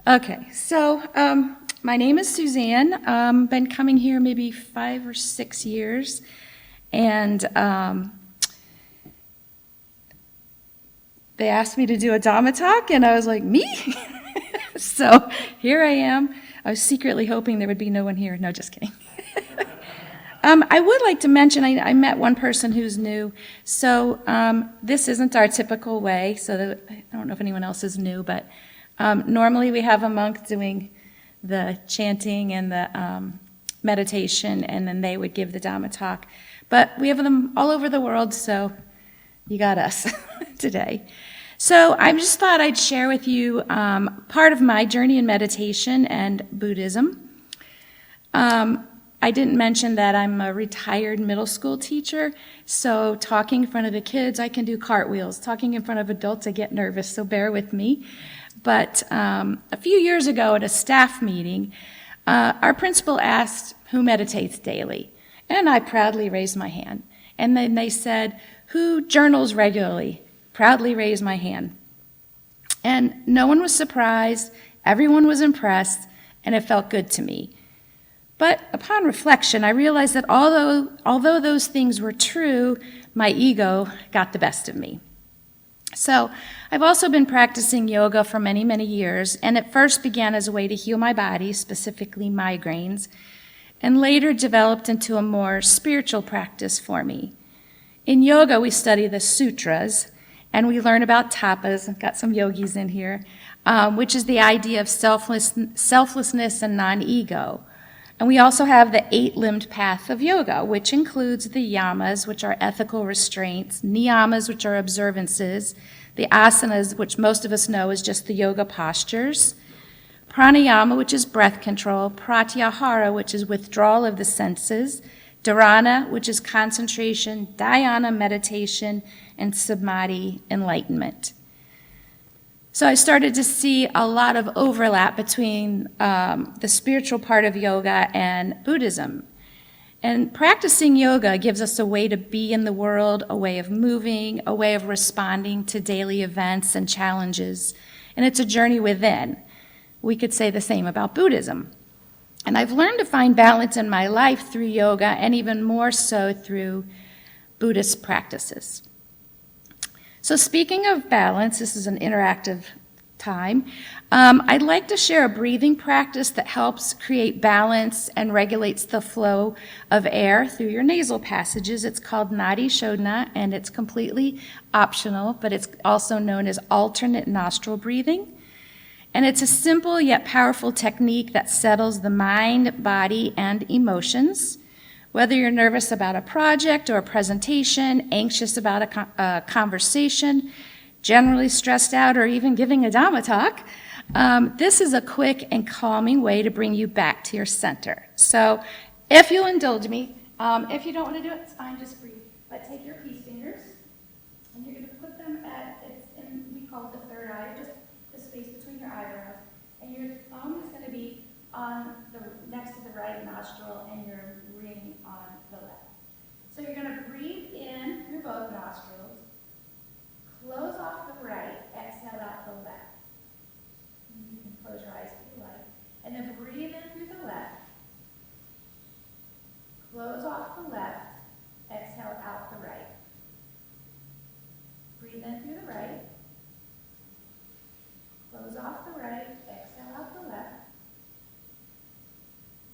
Okay, so my name is Suzanne. Been coming here maybe 5 or 6 years, and they asked me to do a Dharma talk, and I was like, me? So here I am. I was secretly hoping there would be no one here. No, just kidding. I would like to mention, I met one person who's new, so this isn't our typical way, so I don't know if anyone else is new, but normally we have a monk doing the chanting and the meditation, and then they would give the Dhamma talk. But we have them all over the world, so you got us today. So I just thought I'd share with you part of my journey in meditation and Buddhism. I didn't mention that I'm a retired middle school teacher, so talking in front of the kids, I can do cartwheels. Talking in front of adults, I get nervous, so bear with me. But a few years ago at a staff meeting, our principal asked who meditates daily, and I proudly raised my hand. And then they said, who journals regularly? Proudly raised my hand. And no one was surprised, everyone was impressed, and it felt good to me. But upon reflection, I realized that although those things were true, my ego got the best of me. So I've also been practicing yoga for many, many years, and it first began as a way to heal my body, specifically migraines, and later developed into a more spiritual practice for me. In yoga, we study the sutras, and we learn about tapas. I've got some yogis in here, which is the idea of selflessness and non-ego. And we also have the 8-limbed path of yoga, which includes the yamas, which are ethical restraints, niyamas, which are observances, the asanas, which most of us know is just the yoga postures, pranayama, which is breath control, pratyahara, which is withdrawal of the senses, dharana, which is concentration, dhyana, meditation, and samadhi, enlightenment. So I started to see a lot of overlap between the spiritual part of yoga and Buddhism. And practicing yoga gives us a way to be in the world, a way of moving, a way of responding to daily events and challenges. And it's a journey within. We could say the same about Buddhism. And I've learned to find balance in my life through yoga, and even more so through Buddhist practices. So speaking of balance, this is an interactive time. I'd like to share a breathing practice that helps create balance and regulates the flow of air through your nasal passages. It's called Nadi Shodhana, and it's completely optional, but it's also known as alternate nostril breathing. And it's a simple yet powerful technique that settles the mind, body, and emotions. Whether you're nervous about a project or a presentation, anxious about a conversation, generally stressed out, or even giving a Dhamma talk, this is a quick and calming way to bring you back to your center. So if you'll indulge me, if you don't want to do it, it's fine, just breathe. But take your peace fingers, and you're going to put them we call it the third eye, just the space between your eyebrows. And your thumb is going to be on next to the right nostril, and your ring on the left. So you're going to breathe in through both nostrils, close off the right, exhale out the left. You can close your eyes if you like. And then breathe in through the left, close off the left, exhale out the right. Breathe in through the right, close off the right, exhale out the left.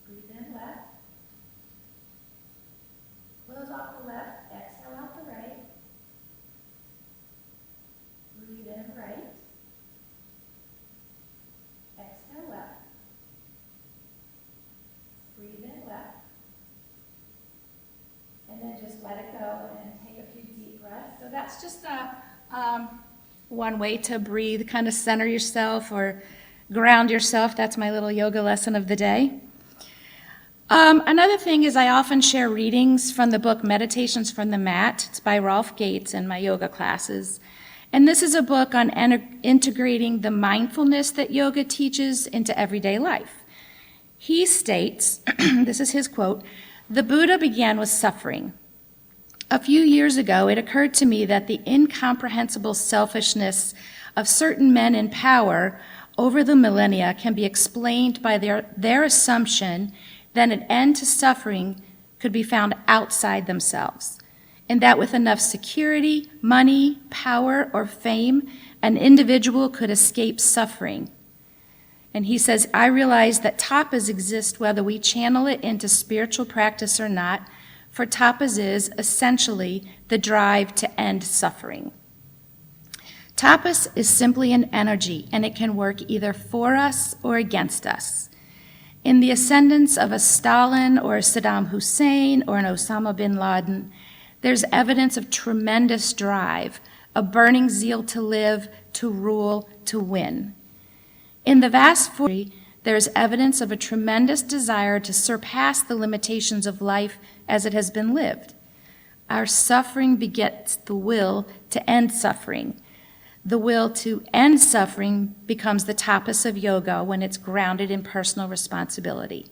Breathe in left, close off the left, exhale out the right. Breathe in right, exhale left. Breathe in left. And then just let it go and take a few deep breaths. So that's just one way to breathe, kind of center yourself or ground yourself. That's my little yoga lesson of the day. Another thing is I often share readings from the book Meditations from the Mat. It's by Rolf Gates in my yoga classes. And this is a book on integrating the mindfulness that yoga teaches into everyday life. He states, this is his quote, "The Buddha began with suffering. A few years ago, it occurred to me that the incomprehensible selfishness of certain men in power over the millennia can be explained by their assumption that an end to suffering could be found outside themselves, and that with enough security, money, power, or fame, an individual could escape suffering. And he says, I realize that tapas exist whether we channel it into spiritual practice or not, for tapas is essentially the drive to end suffering. Tapas is simply an energy, and it can work either for us or against us. In the ascendance of a Stalin or a Saddam Hussein or an Osama bin Laden, there's evidence of tremendous drive, a burning zeal to live, to rule, to win. In the vast forty, there's evidence of a tremendous desire to surpass the limitations of life as it has been lived. Our suffering begets the will to end suffering. The will to end suffering becomes the tapas of yoga when it's grounded in personal responsibility.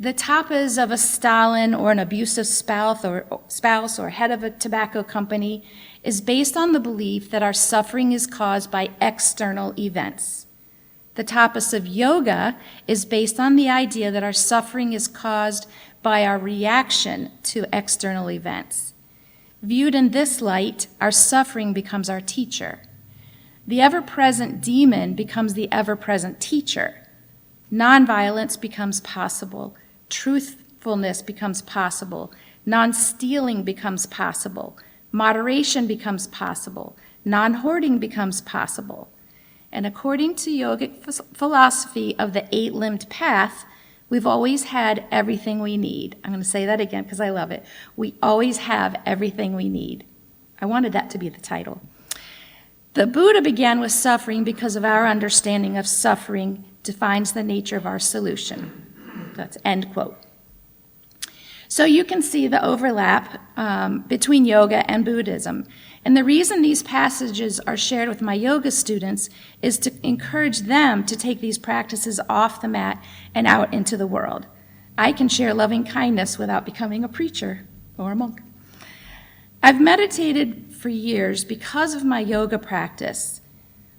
The tapas of a Stalin or an abusive spouse or head of a tobacco company is based on the belief that our suffering is caused by external events. The tapas of yoga is based on the idea that our suffering is caused by our reaction to external events. Viewed in this light, our suffering becomes our teacher. The ever-present demon becomes the ever-present teacher. Nonviolence becomes possible. Truthfulness becomes possible. Non-stealing becomes possible. Moderation becomes possible. Non-hoarding becomes possible. And according to yogic philosophy of the eight-limbed path, we've always had everything we need. I'm going to say that again because I love it. We always have everything we need. I wanted that to be the title. The Buddha began with suffering because of our understanding of suffering defines the nature of our solution. That's end quote. So you can see the overlap between yoga and Buddhism. And the reason these passages are shared with my yoga students is to encourage them to take these practices off the mat and out into the world. I can share loving kindness without becoming a preacher or a monk. I've meditated for years because of my yoga practice,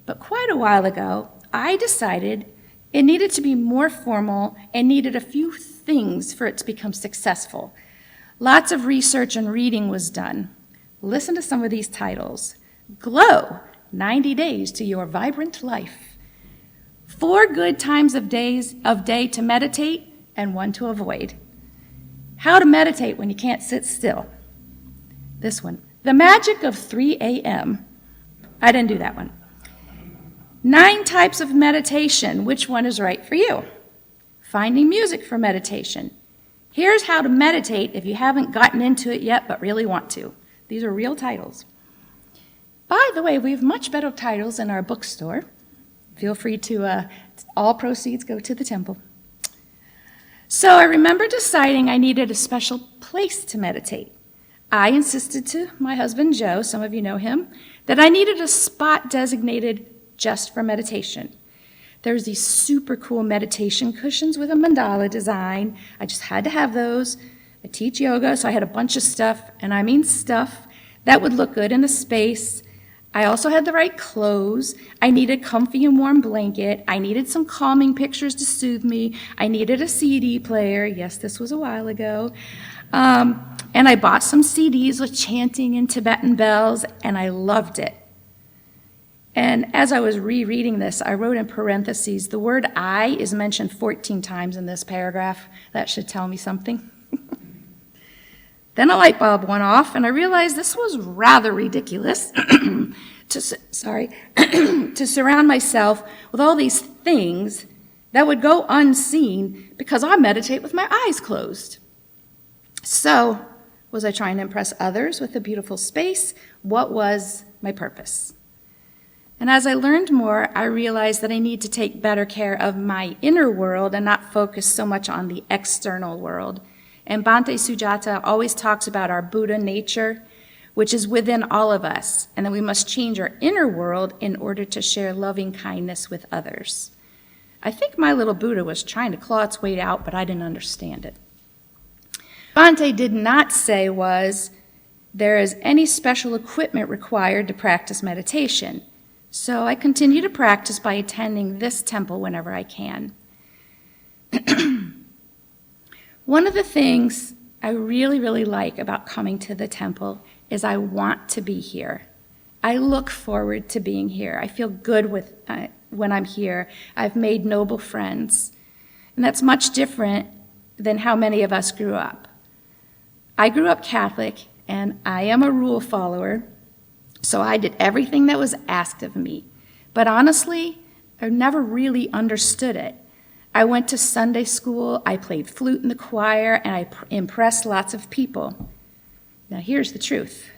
but quite a while ago, I decided it needed to be more formal and needed a few things for it to become successful. Lots of research and reading was done. Listen to some of these titles. Glow, 90 Days to Your Vibrant Life. 4 Good Times of Day to Meditate and 1 to Avoid. How to Meditate When You Can't Sit Still. This one. The Magic of 3 a.m. I didn't do that one. 9 Types of Meditation. Which one is right for you? Finding Music for Meditation. Here's how to meditate if you haven't gotten into it yet but really want to. These are real titles. By the way, we have much better titles in our bookstore. Feel free to, all proceeds go to the temple. So I remember deciding I needed a special place to meditate. I insisted to my husband, Joe, some of you know him, that I needed a spot designated just for meditation. There's these super cool meditation cushions with a mandala design. I just had to have those. I teach yoga, so I had a bunch of stuff, and I mean stuff, that would look good in the space. I also had the right clothes. I needed a comfy and warm blanket. I needed some calming pictures to soothe me. I needed a CD player. Yes, this was a while ago. And I bought some CDs with chanting and Tibetan bells, and I loved it. And as I was rereading this, I wrote in parentheses, the word I is mentioned 14 times in this paragraph. That should tell me something. Then a light bulb went off, and I realized this was rather ridiculous to surround myself with all these things that would go unseen because I meditate with my eyes closed. So, was I trying to impress others with a beautiful space? What was my purpose? And as I learned more, I realized that I need to take better care of my inner world and not focus so much on the external world. And Bhante Sujata always talks about our Buddha nature, which is within all of us, and that we must change our inner world in order to share loving kindness with others. I think my little Buddha was trying to claw its way out, but I didn't understand it. Bhante did not say was, there is any special equipment required to practice meditation. So I continue to practice by attending this temple whenever I can. One of the things I really, really like about coming to the temple is I want to be here. I look forward to being here. I feel good when I'm here. I've made noble friends. And that's much different than how many of us grew up. I grew up Catholic, and I am a rule follower, so I did everything that was asked of me. But honestly, I never really understood it. I went to Sunday school, I played flute in the choir, and I impressed lots of people. Now here's the truth.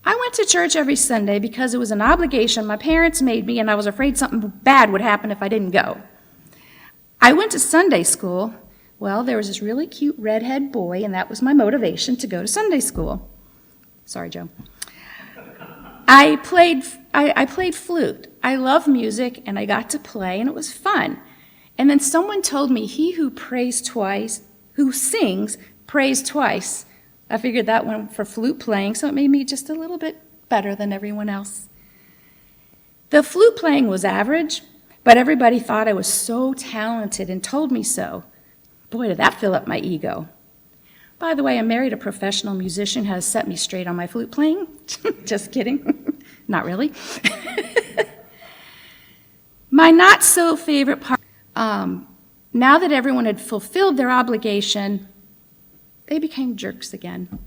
I went to church every Sunday because it was an obligation my parents made me, and I was afraid something bad would happen if I didn't go. I went to Sunday school. Well, there was this really cute redhead boy, and that was my motivation to go to Sunday school. Sorry, Joe. I played flute. I love music, and I got to play, and it was fun. And then someone told me, he who sings, prays twice. I figured that one for flute playing, so it made me just a little bit better than everyone else. The flute playing was average, but everybody thought I was so talented and told me so. Boy, did that fill up my ego. By the way, I married a professional musician who has set me straight on my flute playing. Just kidding. Not really. My not-so-favorite part, now that everyone had fulfilled their obligation, they became jerks again.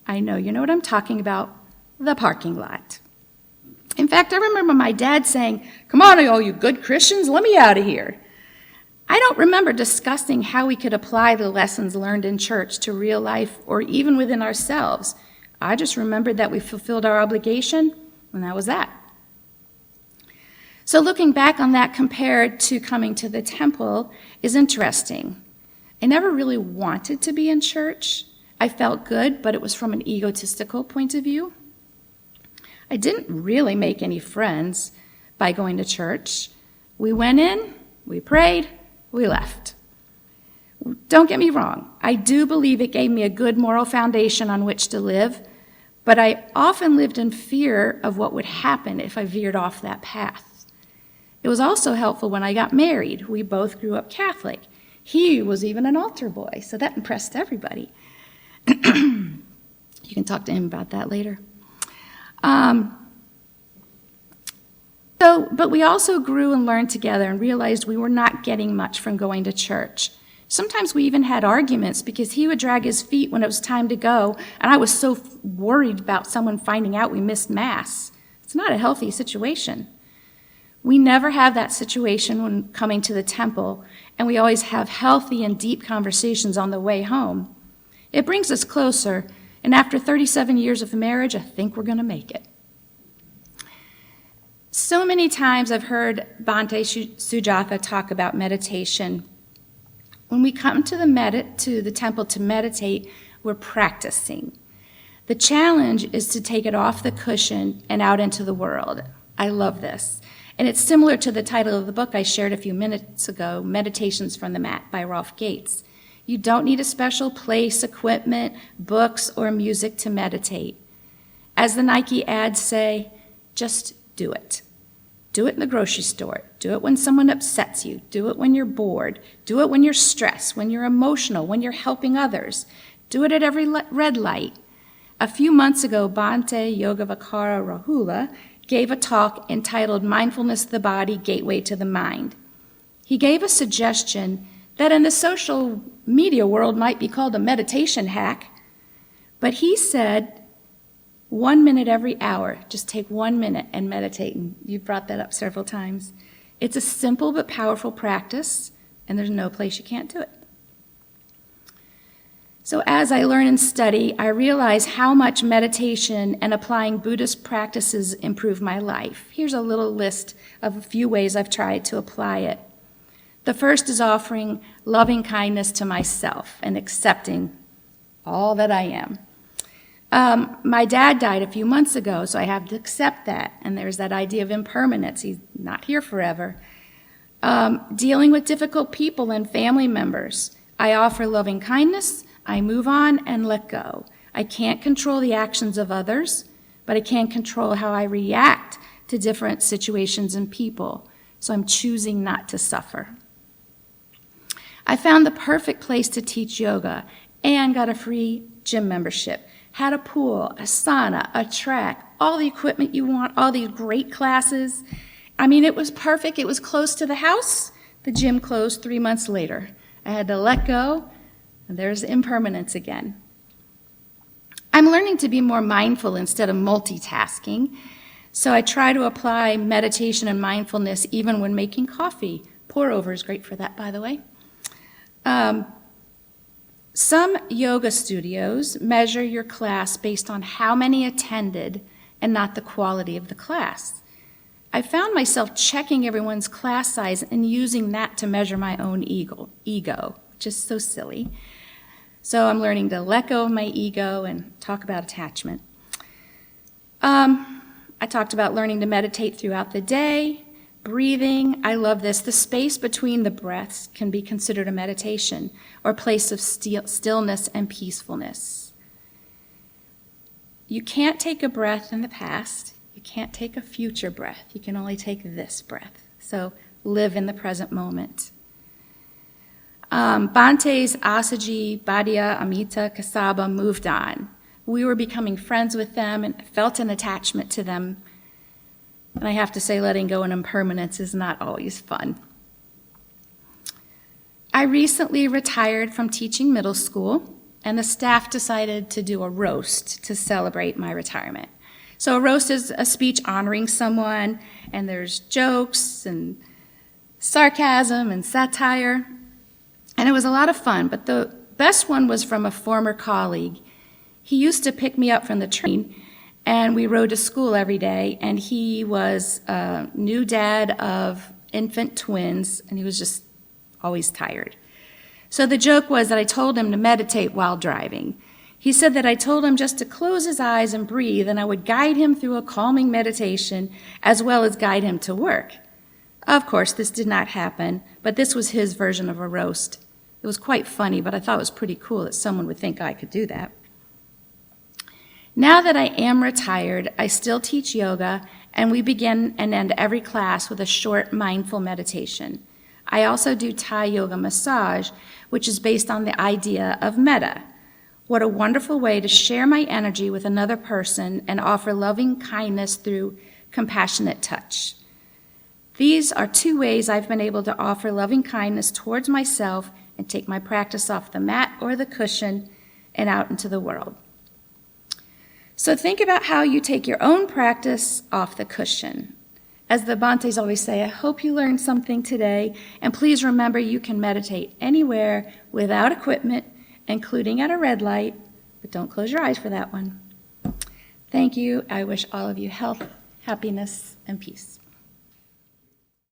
I know, you know what I'm talking about, the parking lot. In fact, I remember my dad saying, "Come on, all you good Christians, let me out of here." I don't remember discussing how we could apply the lessons learned in church to real life or even within ourselves. I just remembered that we fulfilled our obligation, and that was that. So looking back on that compared to coming to the temple is interesting. I never really wanted to be in church. I felt good, but it was from an egotistical point of view. I didn't really make any friends by going to church. We went in, we prayed, we left. Don't get me wrong. I do believe it gave me a good moral foundation on which to live, but I often lived in fear of what would happen if I veered off that path. It was also helpful when I got married. We both grew up Catholic. He was even an altar boy, so that impressed everybody. You can talk to him about that later. But we also grew and learned together and realized we were not getting much from going to church. Sometimes we even had arguments because he would drag his feet when it was time to go, and I was so worried about someone finding out we missed Mass. It's not a healthy situation. We never have that situation when coming to the temple, and we always have healthy and deep conversations on the way home. It brings us closer, and after 37 years of marriage, I think we're going to make it. So many times I've heard Bhante Sujatha talk about meditation. When we come to the temple to meditate, we're practicing. The challenge is to take it off the cushion and out into the world. I love this. And it's similar to the title of the book I shared a few minutes ago, Meditations from the Mat by Rolf Gates. You don't need a special place, equipment, books, or music to meditate. As the Nike ads say, just do it. Do it in the grocery store. Do it when someone upsets you. Do it when you're bored. Do it when you're stressed, when you're emotional, when you're helping others. Do it at every red light. A few months ago, Bhante Yogavakara Rahula gave a talk entitled Mindfulness of the Body, Gateway to the Mind. He gave a suggestion that in the social media world might be called a meditation hack, but he said 1 minute every hour. Just take 1 minute and meditate. And you've brought that up several times. It's a simple but powerful practice, and there's no place you can't do it. So as I learn and study, I realize how much meditation and applying Buddhist practices improve my life. Here's a little list of a few ways I've tried to apply it. The first is offering loving kindness to myself and accepting all that I am. My dad died a few months ago, so I have to accept that. And there's that idea of impermanence. He's not here forever. Dealing with difficult people and family members. I offer loving kindness. I move on and let go. I can't control the actions of others, but I can control how I react to different situations and people, so I'm choosing not to suffer. I found the perfect place to teach yoga and got a free gym membership. Had a pool, a sauna, a track, all the equipment you want, all these great classes. I mean, it was perfect. It was close to the house. The gym closed 3 months later. I had to let go, and there's impermanence again. I'm learning to be more mindful instead of multitasking, so I try to apply meditation and mindfulness even when making coffee. Pour over is great for that, by the way. Some yoga studios measure your class based on how many attended and not the quality of the class. I found myself checking everyone's class size and using that to measure my own ego, which is so silly. So I'm learning to let go of my ego and talk about attachment. I talked about learning to meditate throughout the day, breathing. I love this. The space between the breaths can be considered a meditation or a place of stillness and peacefulness. You can't take a breath in the past. You can't take a future breath. You can only take this breath. So live in the present moment. Bante's Asaji, Bhadia, Amita, Kasaba moved on. We were becoming friends with them and felt an attachment to them. And I have to say, letting go and impermanence is not always fun. I recently retired from teaching middle school, and the staff decided to do a roast to celebrate my retirement. So a roast is a speech honoring someone, and there's jokes and sarcasm and satire. And it was a lot of fun, but the best one was from a former colleague. He used to pick me up from the train, and we rode to school every day, and he was a new dad of infant twins, and he was just always tired. So the joke was that I told him to meditate while driving. He said that I told him just to close his eyes and breathe, and I would guide him through a calming meditation as well as guide him to work. Of course, this did not happen, but this was his version of a roast. It was quite funny, but I thought it was pretty cool that someone would think I could do that. Now that I am retired, I still teach yoga, and we begin and end every class with a short mindful meditation. I also do Thai yoga massage, which is based on the idea of metta. What a wonderful way to share my energy with another person and offer loving kindness through compassionate touch. These are 2 ways I've been able to offer loving kindness towards myself and take my practice off the mat or the cushion and out into the world. So think about how you take your own practice off the cushion. As the Bhantes always say, I hope you learned something today, and please remember you can meditate anywhere without equipment, including at a red light, but don't close your eyes for that one. Thank you. I wish all of you health, happiness, and peace.